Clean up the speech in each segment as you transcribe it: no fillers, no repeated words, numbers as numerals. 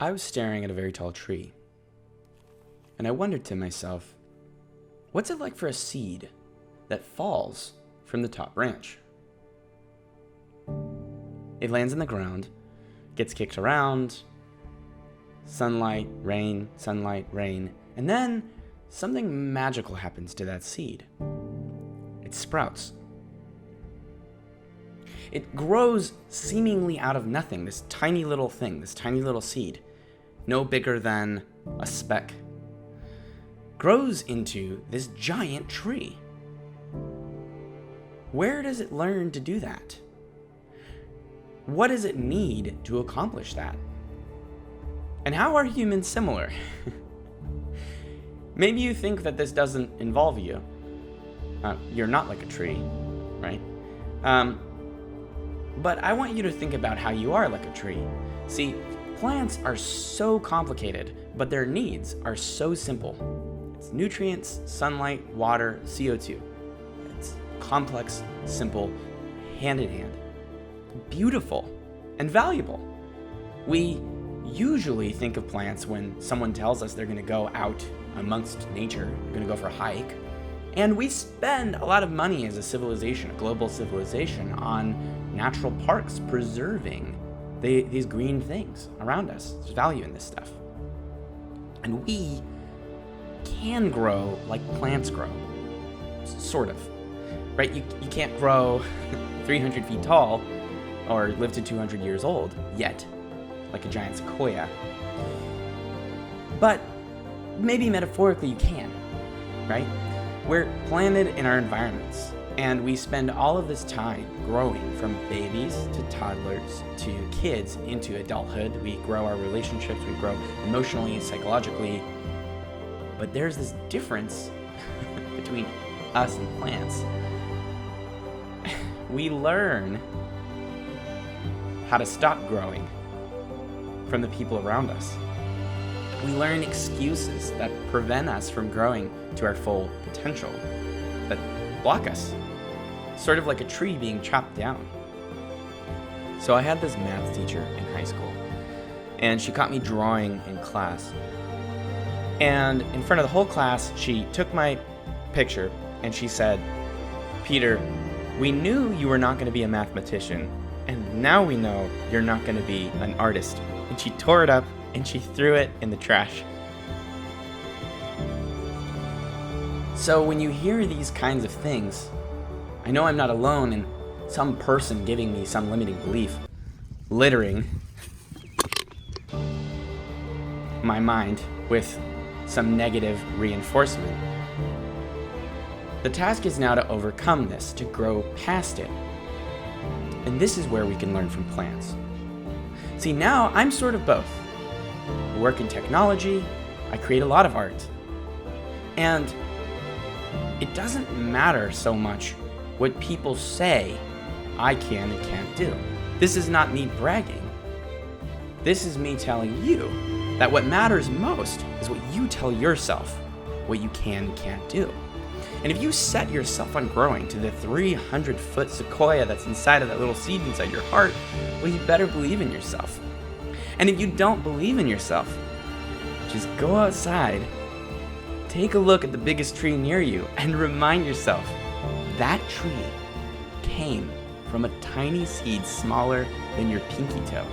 I was staring at a very tall tree, and I wondered to myself, what's it like for a seed that falls from the top branch? It lands in the ground, gets kicked around, sunlight, rain, and then something magical happens to that seed. It sprouts. It grows seemingly out of nothing, this tiny little thing, this tiny little seed, no bigger than a speck, grows into this giant tree. Where does it learn to do that? What does it need to accomplish that? And how are humans similar? Maybe you think that this doesn't involve you. You're not like a tree, right? But I want you to think about how you are like a tree. See, plants are so complicated, but their needs are so simple. It's nutrients, sunlight, water, CO2. It's complex, simple, hand in hand, beautiful, and valuable. We usually think of plants when someone tells us they're going to go out amongst nature, going to go for a hike, and we spend a lot of money as a civilization, a global civilization, on natural parks preserving these green things around us. There's value in this stuff. And we can grow like plants grow, sort of, right? You can't grow 300 feet tall or live to 200 years old yet, like a giant sequoia. But maybe metaphorically you can, right? We're planted in our environments, and we spend all of this time growing from babies to toddlers to kids into adulthood. We grow our relationships, we grow emotionally, psychologically. But there's this difference between us and plants. We learn how to stop growing from the people around us. We learn excuses that prevent us from growing to our full potential, that block us, sort of like a tree being chopped down. So I had this math teacher in high school, and she caught me drawing in class. And in front of the whole class, she took my picture and she said, "Peter, we knew you were not going to be a mathematician, and now we know you're not going to be an artist." And she tore it up and she threw it in the trash. So when you hear these kinds of things, I know I'm not alone in some person giving me some limiting belief, littering my mind with some negative reinforcement. The task is now to overcome this, to grow past it. And this is where we can learn from plants. See, now I'm sort of both. I work in technology, I create a lot of art. And it doesn't matter so much what people say I can and can't do. This is not me bragging. This is me telling you that what matters most is what you tell yourself, what you can and can't do. And if you set yourself on growing to the 300-foot sequoia that's inside of that little seed inside your heart, well, you better believe in yourself. And if you don't believe in yourself, just go outside, take a look at the biggest tree near you, and remind yourself that tree came from a tiny seed smaller than your pinky toe.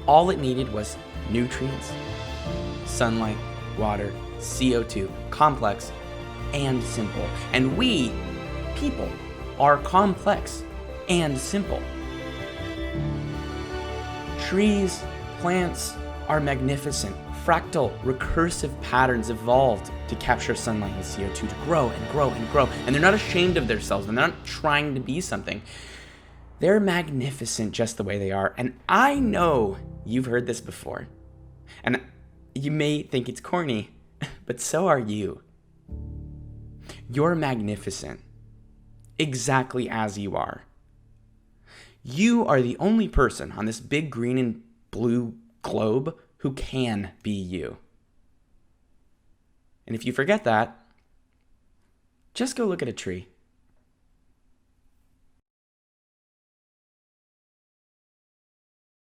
All it needed was nutrients, sunlight, water, CO2, complex and simple. And we, people, are complex and simple. Trees, plants are magnificent. Fractal, recursive patterns evolved to capture sunlight and CO2 to grow and grow and grow. And they're not ashamed of themselves, and they're not trying to be something. They're magnificent just the way they are. And I know you've heard this before. And you may think it's corny, but so are you. You're magnificent, exactly as you are. You are the only person on this big green and blue globe who can be you. And if you forget that, just go look at a tree.